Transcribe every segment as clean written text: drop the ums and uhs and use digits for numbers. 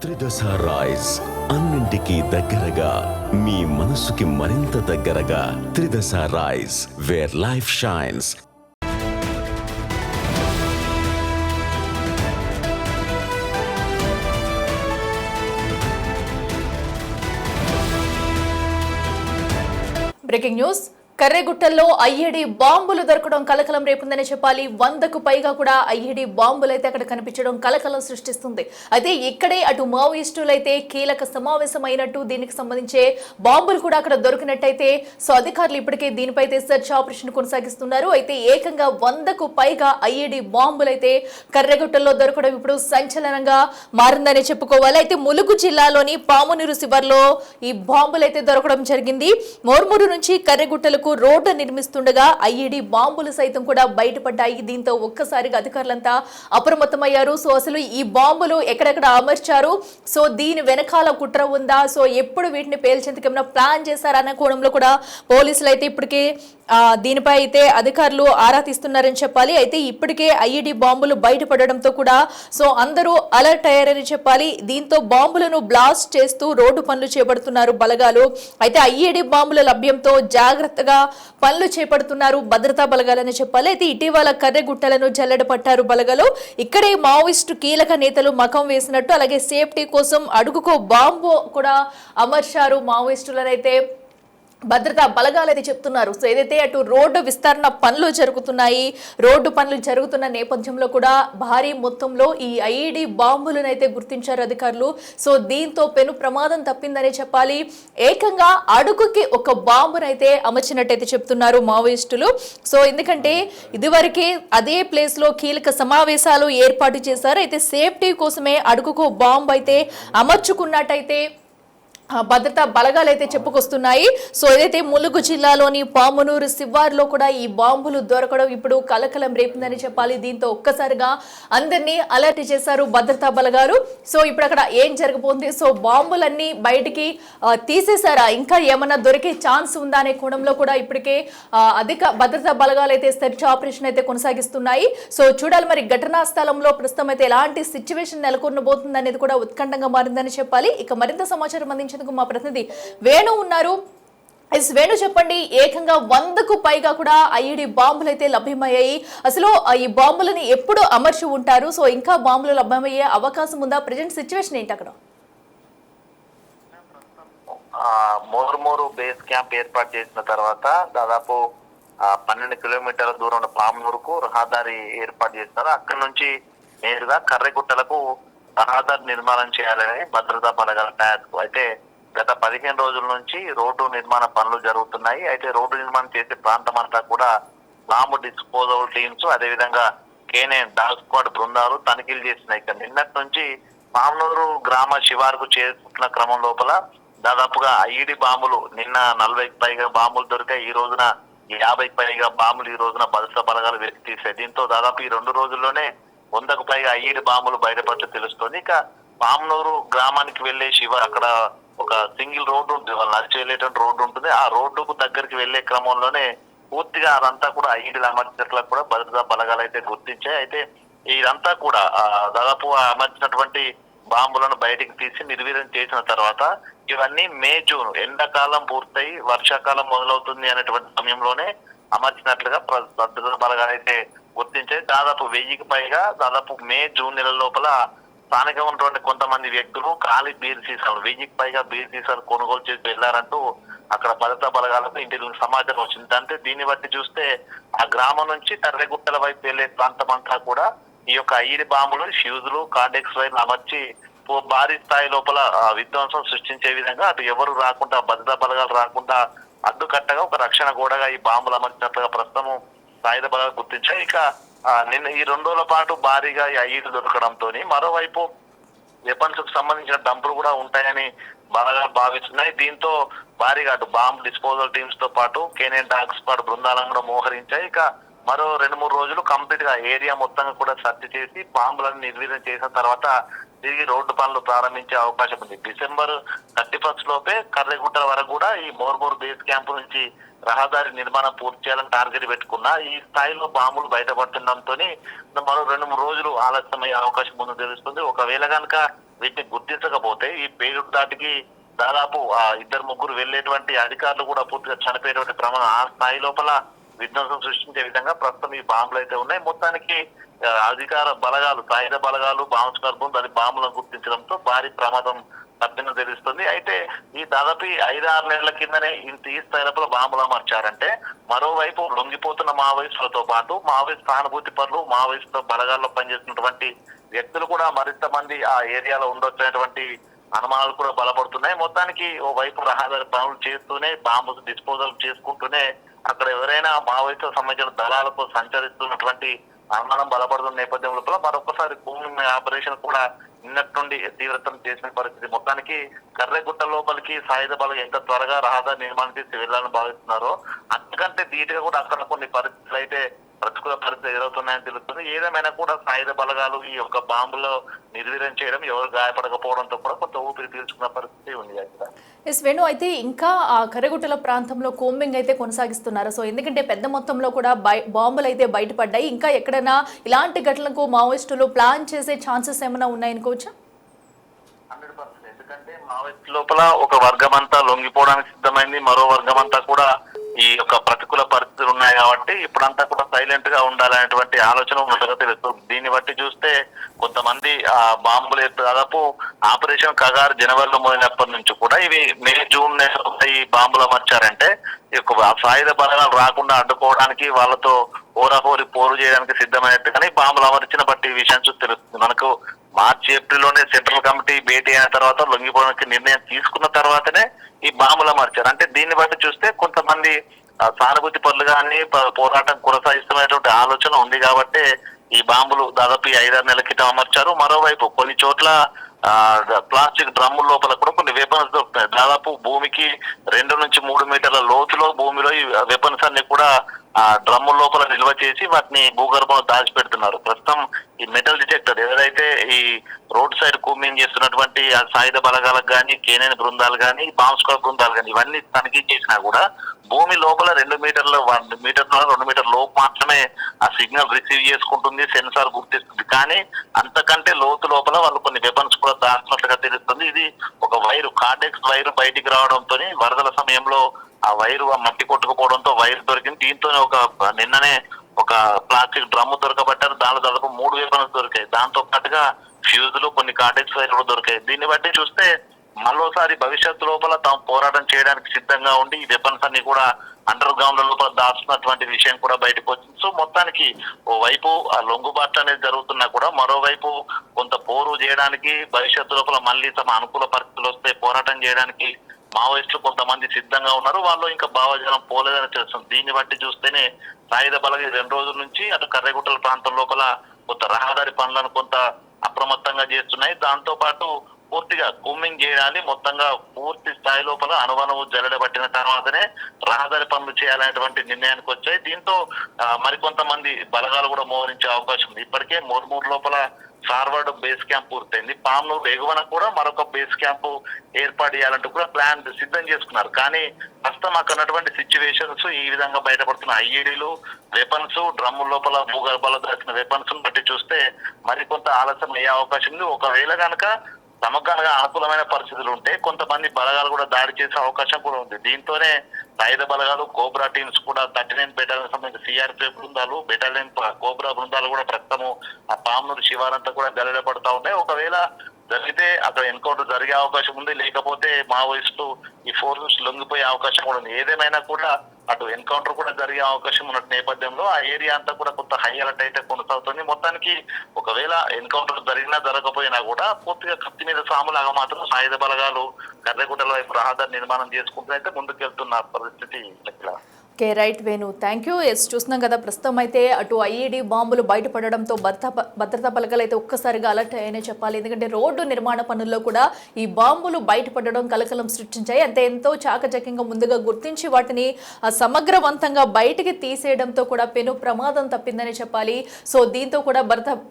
త్రిదశ rice అన్నింటికీ దగ్గరగా మీ మనసుకి మరింత దగ్గరగా Tridasha rice where life shines. Breaking news. కర్రెగుట్టల్లో ఐఈడీ బాంబులు దొరకడం కలకలం రేపుందని చెప్పాలి. 100కు పైగా కూడా ఐఈడీ బాంబులు అయితే అక్కడ కనిపించడం కలకలం సృష్టిస్తుంది. అయితే ఇక్కడే అటు మావోయిస్టులు అయితే కీలక సమావేశం అయినట్టు దీనికి సంబంధించే బాంబులు కూడా అక్కడ దొరికినట్టయితే సో అధికారులు ఇప్పటికే దీనిపై సెర్చ్ ఆపరేషన్ కొనసాగిస్తున్నారు. అయితే ఏకంగా 100కు పైగా ఐఈడీ బాంబులు అయితే కర్రెగుట్టల్లో దొరకడం ఇప్పుడు సంచలనంగా మారిందని చెప్పుకోవాలి. అయితే ములుగు జిల్లాలోని పామునూరు శివార్లో ఈ బాంబులు అయితే దొరకడం జరిగింది. మోర్మూరు నుంచి కర్రెగుట్టలకు రోడ్డు నిర్మిస్తుండగా ఐఈడీ బాంబులు సైతం కూడా బయటపడ్డాయి. దీంతో ఒక్కసారిగా అధికారులంతా అప్రమత్తమయ్యారు. సో అసలు ఈ బాంబులు ఎక్కడెక్కడ అమర్చారు, సో దీని వెనకాల కుట్ర ఉందా, సో ఎప్పుడు వీటిని పేల్చేందుకు ఏమైనా ప్లాన్ చేశారన్న కోణంలో కూడా పోలీసులు అయితే ఇప్పటికే దీనిపై అయితే అధికారులు ఆరా తీస్తున్నారని చెప్పాలి. అయితే ఇప్పటికే ఐఈడీ బాంబులు బయటపడడంతో కూడా సో అందరూ అలర్ట్ అయ్యారని చెప్పాలి. దీంతో బాంబులను బ్లాస్ట్ చేస్తూ రోడ్డు పనులు చేపడుతున్నారు బలగాలు. అయితే ఐఈడీ బాంబుల లభ్యంతో జాగ్రత్తగా పనులు చేపడుతున్నారు భద్రతా బలగాలని చెప్పాలి. అయితే ఇటీవల కర్రెగుట్టలను జల్లెడ పట్టారు బలగాలు. ఇక్కడే మావోయిస్టు కీలక నేతలు మకం వేసినట్టు, అలాగే సేఫ్టీ కోసం అడుగుకో బాంబు కూడా అమర్చారు మావోయిస్టులనైతే భద్రతా బలగాలు అయితే చెప్తున్నారు. సో ఏదైతే అటు రోడ్డు విస్తరణ పనులు జరుగుతున్నాయి, రోడ్డు పనులు జరుగుతున్న నేపథ్యంలో కూడా భారీ మొత్తంలో ఈ ఐఈడీ బాంబులను అయితే గుర్తించారు అధికారులు. సో దీంతో పెను ప్రమాదం తప్పిందనే చెప్పాలి. ఏకంగా అడుగుకి ఒక బాంబునైతే అమర్చినట్టయితే చెప్తున్నారు మావోయిస్టులు. సో ఎందుకంటే ఇదివరకే అదే ప్లేస్ లో కీలక సమావేశాలు ఏర్పాటు చేశారు. అయితే సేఫ్టీ కోసమే అడుగుకో బాంబు అయితే అమర్చుకున్నట్టయితే భద్రతా బలగాలు అయితే చెప్పుకొస్తున్నాయి. సో ఏదైతే ములుగు జిల్లాలోని పామునూరు శివార్లో కూడా ఈ బాంబులు దొరకడం ఇప్పుడు కలకలం రేపిందని చెప్పాలి. దీంతో ఒక్కసారిగా అందరినీ అలర్ట్ చేశారు భద్రతా బలగాలు. సో ఇప్పుడు అక్కడ ఏం జరగబోతుంది, సో బాంబులన్నీ బయటికి తీసేశారా, ఇంకా ఏమన్నా దొరికే ఛాన్స్ ఉందా అనే కోణంలో కూడా ఇప్పటికే అధిక భద్రతా బలగాలు అయితే సెర్చ్ ఆపరేషన్ అయితే కొనసాగిస్తున్నాయి. సో చూడాలి మరి ఘటనా స్థలంలో ప్రస్తుతం అయితే ఎలాంటి సిచ్యువేషన్ నెలకొనబోతుంది అనేది కూడా ఉత్కంఠంగా మారిందని చెప్పాలి. ఇక మరింత సమాచారం అందించి మా ప్రతినిధి వేణు ఉన్నారు. వేణు చెప్పండి, ఏకంగా 100కు పైగా కూడా ఐఈడీ బాంబులు అయితే లభ్యమయ్యాయి. అసలు ఈ బాంబులని ఎప్పుడు అమర్చి ఉంటారు, సో ఇంకా బాంబులు లభ్యమయ్యే అవకాశం ఉందా, ప్రజెంట్ సిచ్యువేషన్ ఏంటి అక్కడ? మోర్మూరు బేస్ క్యాంప్ ఏర్పాటు చేసిన తర్వాత దాదాపు 12 కిలోమీటర్ల దూరంలో పామునూరుకు రహదారి ఏర్పాటు చేస్తారు. అక్కడి నుంచి నేరుగా కర్రెగుట్టలకు రహదారి నిర్మాణం చేయాలని భద్రతా బలగాల తయారు. అయితే గత 15 రోజుల నుంచి రోడ్డు నిర్మాణ పనులు జరుగుతున్నాయి. అయితే రోడ్డు నిర్మాణం చేసే ప్రాంతం అంతా కూడా బాంబు డిస్పోజల్ టీమ్స్, అదేవిధంగా కేనైన్ డాగ్ స్క్వాడ్ బృందాలు తనిఖీలు చేస్తున్నాయి. ఇక నిన్నటి నుంచి పామునూరు గ్రామ శివారుకు చేరుకుంటున్న క్రమం లోపల దాదాపుగా ఐఈడీ బాంబులు నిన్న 40కి పైగా బాంబులు దొరికాయి. ఈ రోజున 50కి పైగా బాంబులు ఈ రోజున భద్రతా బలగాలు వెలికి తీసాయి. దీంతో దాదాపు ఈ 2 రోజుల్లోనే 100కు పైగా ఐఈడీ బాంబులు బయటపడితే తెలుస్తుంది. ఇక పామునూరు గ్రామానికి వెళ్లే అక్కడ ఒక సింగిల్ రోడ్డు ఉంటుంది, వాళ్ళు నడిచి వెళ్ళేటువంటి రోడ్డు ఉంటుంది. ఆ రోడ్డుకు దగ్గరికి వెళ్లే క్రమంలోనే పూర్తిగా అదంతా కూడా ఐఈడీలు అమర్చినట్లకు కూడా భద్రతా బలగాలు అయితే గుర్తించాయి. అయితే ఇదంతా కూడా దాదాపు అమర్చినటువంటి బాంబులను బయటికి తీసి నిర్వీర్యం చేసిన తర్వాత ఇవన్నీ మే జూన్ ఎండాకాలం పూర్తయి వర్షాకాలం మొదలవుతుంది అనేటువంటి సమయంలోనే అమర్చినట్లుగా భద్రతా బలగాలు అయితే గుర్తించాయి. దాదాపు 1000కి పైగా దాదాపు మే జూన్ నెల లోపల స్థానికంగా ఉన్నటువంటి కొంతమంది వ్యక్తులు ఖాళీ బీర్ సీసాలు 1000కి పైగా బీర్ సీసాలు కొనుగోలు చేసి వెళ్లారంటూ అక్కడ భద్రతా బలగాలకు ఇంటి సమాచారం వచ్చింది. అంటే దీన్ని బట్టి చూస్తే ఆ గ్రామం నుంచి కర్రెగుట్టల వైపు వెళ్లే ప్రాంతం అంతా కూడా ఈ యొక్క ఐఈడీ బాంబులు, ఫ్యూజులు, కార్డెక్స్ వైర్లు అమర్చి భారీ స్థాయి లోపల విధ్వంసం సృష్టించే విధంగా అటు ఎవరు రాకుండా, భద్రతా బలగాలు రాకుండా అడ్డుకట్టగా ఒక రక్షణ గోడగా ఈ బాంబులు అమర్చినట్లుగా ప్రస్తుతం సాయుధ బలగాలు గుర్తించాయి. ఇక నిన్న ఈ 2 రోజుల పాటు భారీగా ఈ ఐఈడీ దొరకడంతో మరోవైపు వెపన్స్ కు సంబంధించిన డంపులు కూడా ఉంటాయని బలగాలు భావిస్తున్నాయి. దీంతో భారీగా అటు బాంబు డిస్పోజల్ టీమ్స్ తో పాటు కేనైన్ డాగ్ స్క్వాడ్ బృందాలను కూడా మోహరించాయి. ఇక మరో 2-3 రోజులు కంప్లీట్ గా ఏరియా మొత్తంగా కూడా సర్చ్ చేసి బాంబులను నిర్వీర్యం చేసిన తర్వాత తిరిగి రోడ్డు పనులు ప్రారంభించే అవకాశం ఉంది. డిసెంబర్ 31 లోపే కర్రెగుట్టల వరకు కూడా ఈ మోర్మూరు బేస్ క్యాంపు నుంచి రహదారి నిర్మాణం పూర్తి చేయాలని టార్గెట్ పెట్టుకున్నా ఈ స్థాయిలో బాంబులు బయటపడుతుండడంతో మరో 2-3 రోజులు ఆలస్యమయ్యే అవకాశం ఉందని తెలుస్తుంది. ఒకవేళ కనుక వీటిని గుర్తించకపోతే ఈ పేలుడు దాటికి దాదాపు ఆ ఇద్దరు ముగ్గురు వెళ్ళేటువంటి అధికారులు కూడా పూర్తిగా చనిపోయేటువంటి ప్రమాదం ఆ స్థాయి లోపల విధ్వంసం సృష్టించే విధంగా ప్రస్తుతం ఈ బాంబులు అయితే ఉన్నాయి. మొత్తానికి అధికార బలగాలు, సాయుధ బలగాలు, బాంబు దాని బాంబులను గుర్తించడంతో భారీ ప్రమాదం తప్పిన తెలుస్తుంది. అయితే ఈ దాదాపు 5-6 నెలల కిందనే ఇంత ఈ స్థాయి లోపల బాంబులు అమర్చారంటే మరోవైపు లొంగిపోతున్న మావోయిస్టులతో పాటు మావోయిస్ట్ సానుభూతి పరులు, మావోయిస్టు బలగాల్లో పనిచేస్తున్నటువంటి వ్యక్తులు కూడా మరింత మంది ఆ ఏరియాలో ఉండొచ్చినటువంటి అనుమానాలు కూడా బలపడుతున్నాయి. మొత్తానికి ఓ వైపు రహదారి పనులు చేస్తూనే బాంబు డిస్పోజల్ చేసుకుంటూనే అక్కడ ఎవరైనా మావోయిస్టులకు సంబంధించిన దళాలతో సంచరిస్తున్నటువంటి అనుమానం బలపడుతున్న నేపథ్యం లోపల మరొకసారి భూమి ఆపరేషన్ కూడా నిన్నటి నుండి తీవ్రతరం చేసిన పరిస్థితి. మొత్తానికి కర్రెగుట్ట లోపలికి సాయుధ బలం ఎంత త్వరగా రహదారి నిర్మాణం చేసి వెళ్లాలని భావిస్తున్నారో అంతకంటే ధీటుగా కూడా అక్కడ కొన్ని పరిస్థితులు అయితే ప్రతికూల పరిస్థితులు ఎదురవుతున్నాయని తెలుస్తుంది. ఏదేమైనా కూడా సాయుధ బలగాలు ఈ యొక్క బాంబులో నిర్వీర్యం చేయడం, ఎవరు గాయపడకపోవడంతో కూడా కొంత ఊపిరి పీల్చుకున్న పరిస్థితి ఉంది అక్కడ. ఎస్ వేణు, అయితే ఇంకా ఆ కర్రెగుట్టల ప్రాంతంలో కోంబింగ్ అయితే కొనసాగిస్తున్నారు. సో ఎందుకంటే పెద్ద మొత్తంలో కూడా బాంబులు అయితే బయటపడ్డాయి. ఇంకా ఎక్కడైనా ఇలాంటి ఘటనలకు మావోయిస్టులు ప్లాన్ చేసే ఛాన్సెస్ ఏమైనా ఉన్నాయనుకోవచ్చా? 100%. ఎందుకంటే మావోయిస్ట్ లోపల ఒక వర్గం అంతా లొంగిపోవడానికి సిద్ధమైంది, మరో వర్గం అంతా కూడా ఈ యొక్క ప్రతికూల పరిస్థితులు ఉన్నాయి కాబట్టి ఇప్పుడంతా కూడా సైలెంట్ గా ఉండాలనేటువంటి ఆలోచన ఉన్నట్టుగా తెలుస్తుంది. దీన్ని బట్టి చూస్తే కొంతమంది ఆ బాంబులు దాదాపు ఆపరేషన్ కగారు జనవరిలో మొదలైనప్పటి నుంచి కూడా ఇవి మే జూన్ ఈ బాంబులు అమర్చారంటే ఈ యొక్క సాయుధ బలగాలు రాకుండా అడ్డుకోవడానికి వాళ్ళతో ఓరాహోరి పోరు చేయడానికి సిద్ధమైనట్టు కానీ బాంబులు అమర్చిన బట్టి ఈ విషయం చూసి తెలుస్తుంది. మనకు మార్చి ఏప్రిల్లోనే సెంట్రల్ కమిటీ భేటీ అయిన తర్వాత లొంగిపోవడానికి నిర్ణయం తీసుకున్న తర్వాతనే ఈ బాంబులు అమర్చారు. అంటే దీన్ని బట్టి చూస్తే కొంతమంది సానుభూతి పనులు కానీ పోరాటం కొనసాగిస్తున్నటువంటి ఆలోచన ఉంది కాబట్టి ఈ బాంబులు దాదాపు 5-6 నెలల క్రితం అమర్చారు. మరోవైపు కొన్ని చోట్ల ప్లాస్టిక్ డ్రమ్ముల లోపల కూడా కొన్ని వెపన్స్ దొరుకుతాయి. దాదాపు భూమికి 2 నుంచి 3 మీటర్ల లోతులో భూమిలో ఈ వెపన్స్ అన్ని కూడా ఆ డ్రమ్ముల లోపల నిల్వ చేసి వాటిని భూగర్భంలో దాచిపెడుతున్నారు. ప్రస్తుతం ఈ మెటల్ డిటెక్టర్ ఎవరైతే ఈ రోడ్ సైడ్ కూమింగ్ చేస్తున్నటువంటి సాయుధ బలగాలకు కానీ, కేనైన బృందాలు కానీ, బాంబ్ స్క్వాడ్ బృందాలు కానీ ఇవన్నీ తనిఖీ చేసినా కూడా భూమి లోపల 2 మీటర్ల 2 మీటర్ల లోపు మాత్రమే ఆ సిగ్నల్ రిసీవ్ చేసుకుంటుంది, సెన్సార్ గుర్తిస్తుంది. కానీ అంతకంటే లోతు లోపల వాళ్ళు కొన్ని వెపన్స్ కూడా దాచినట్లుగా తెలుస్తుంది. ఇది ఒక వైరు, కార్డెక్స్ వైరు బయటికి రావడంతో వరదల సమయంలో ఆ వైరు మట్టి కొట్టుకుపోవడంతో వైరు దొరికింది. దీంతోనే నిన్ననే ఒక ప్లాస్టిక్ డ్రమ్ము దొరకబట్టారు. దానిలో దాదాపు 3 వెపన్స్ దొరికాయి. దాంతో పాటుగా ఫ్యూజులు, కొన్ని కార్డెక్స్ వైర్లు దొరికాయి. దీన్ని బట్టి చూస్తే మరోసారి భవిష్యత్తు లోపల తాము పోరాటం చేయడానికి సిద్ధంగా ఉండి ఈ వెపన్స్ అన్ని కూడా అండర్ గ్రౌండ్ లోపల దాచుతున్నటువంటి విషయం కూడా బయటకు వచ్చింది. సో మొత్తానికి ఓ వైపు ఆ లొంగుబాట్లు అనేది జరుగుతున్నా కూడా మరోవైపు కొంత పోరు చేయడానికి భవిష్యత్తు లోపల మళ్ళీ తమ అనుకూల పరిస్థితులు వస్తే పోరాటం చేయడానికి మావోయిస్టులు కొంతమంది సిద్ధంగా ఉన్నారు. వాళ్ళు ఇంకా భావజనం పోలేదని తెలుస్తుంది. దీన్ని బట్టి చూస్తేనే సాయుధ బలగా 2 రోజుల నుంచి అటు కర్రెగుట్టల ప్రాంతం లోపల కొంత రహదారి పనులను కొంత అప్రమత్తంగా చేస్తున్నాయి. దాంతో పాటు పూర్తిగా కూమింగ్ చేయాలి, మొత్తంగా పూర్తి స్థాయి లోపల అణువణువు జల్లెడబట్టిన తర్వాతనే రహదారి పనులు చేయాలనేటువంటి నిర్ణయానికి వచ్చాయి. దీంతో మరికొంతమంది బలగాలు కూడా మోహరించే అవకాశం ఉంది. ఇప్పటికే మోర్మూర్ లోపల ఫార్వర్డ్ బేస్ క్యాంప్ పూర్తయింది. పామ్నూరు ఎగువన కూడా మరొక బేస్ క్యాంపు ఏర్పాటు చేయాలంటూ కూడా ప్లాన్ సిద్ధం చేసుకున్నారు. కానీ ప్రస్తుతం అక్కడ ఉన్నటువంటి సిచ్యువేషన్స్ ఈ విధంగా బయటపడుతున్న ఐఈడీలు, వెపన్స్, డ్రమ్ముల లోపల భూగర్భాల్లో దాచిన వెపన్స్ బట్టి చూస్తే మరికొంత ఆలస్యం అయ్యే అవకాశం ఉంది. ఒకవేళ కనుక సమగ్రంగా అనుకూలమైన పరిస్థితులు ఉంటే కొంతమంది బలగాలు కూడా దాడి చేసే అవకాశం కూడా ఉంది. దీంతోనే సాయుధ బలగాలు, కోబ్రా టీమ్స్ కూడా 39 బెటాలియన్ సంబంధించిన సిఆర్పిఎఫ్ బృందాలు, బెటాలియన్ కోబ్రా బృందాలు కూడా ప్రస్తుతము ఆ పామ్నూరు శివారంతా కూడా గల్లెడపడతా ఉన్నాయి. ఒకవేళ జరిగితే అక్కడ ఎన్కౌంటర్ జరిగే అవకాశం ఉంది, లేకపోతే మావోయిస్టులు ఈ ఫోర్సెస్ లొంగిపోయే అవకాశం కూడా ఉంది. ఏదేమైనా కూడా అటు ఎన్కౌంటర్ కూడా జరిగే అవకాశం ఉన్న నేపథ్యంలో ఆ ఏరియా అంతా కూడా కొంత హై అలర్ట్ అయితే కొనసాగుతుంది. మొత్తానికి ఒకవేళ ఎన్కౌంటర్ జరిగినా జరగకపోయినా కూడా పూర్తిగా కత్తి మీద సాములాగా మాత్రం సాయుధ బలగాలు కర్రెగుట్టల వైపు రహదారి నిర్మాణం చేసుకుంటూ అయితే ముందుకెళ్తున్న పరిస్థితి. Okay, right Venu, thank you. Yes, చూస్తున్నాం కదా ప్రస్తుతం అయితే అటు ఐఈడీ బాంబులు బయటపడడంతో భద్రతా బలగాలు అయితే ఒక్కసారిగా అలర్ట్ అయ్యాయనే చెప్పాలి. ఎందుకంటే రోడ్డు నిర్మాణ పనుల్లో కూడా ఈ బాంబులు బయటపడడం కలకలం సృష్టించాయి. అంటే ఎంతో చాకచక్యంగా ముందుగా గుర్తించి వాటిని సమగ్రవంతంగా బయటికి తీసేయడంతో కూడా పెను ప్రమాదం తప్పిందని చెప్పాలి. సో దీంతో కూడా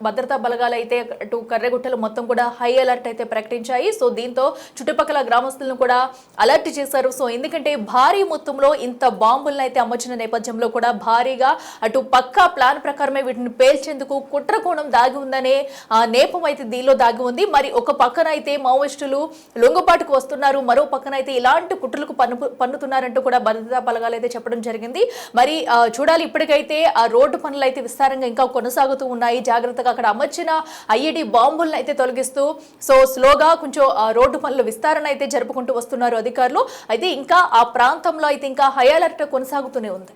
భద్రతా బలగాలు అయితే అటు కర్రెగుట్టలు మొత్తం కూడా హై అలర్ట్ అయితే ప్రకటించాయి. సో దీంతో చుట్టుపక్కల గ్రామస్తులను కూడా అలర్ట్ చేశారు. సో ఎందుకంటే భారీ మొత్తంలో ఇంత బాంబులను అయితే అయితే అమర్చిన నేపథ్యంలో కూడా భారీగా అటు పక్కా ప్లాన్ ప్రకారమే వీటిని పేల్చేందుకు కుట్రకోణం దాగి ఉందనే నేపం అయితే దీనిలో దాగి ఉంది. మరి ఒక పక్కన అయితే మావోయిస్టులు లొంగుబాటుకు వస్తున్నారు, మరో పక్కన అయితే ఇలాంటి కుట్రలకు పన్నుతున్నారంటూ కూడా భద్రతా బలగాలు అయితే చెప్పడం జరిగింది. మరి చూడాలి, ఇప్పటికైతే ఆ రోడ్డు పనులు అయితే విస్తారంగా ఇంకా కొనసాగుతూ ఉన్నాయి. జాగ్రత్తగా అక్కడ అమర్చిన ఐఈడి బాంబులను అయితే తొలగిస్తూ స్లోగా కొంచెం రోడ్డు పనుల విస్తరణ అయితే జరుపుకుంటూ వస్తున్నారు అధికారులు. అయితే ఇంకా ఆ ప్రాంతంలో అయితే ఇంకా హై అలర్ట్ కొనసాగుతూనే ఉంది.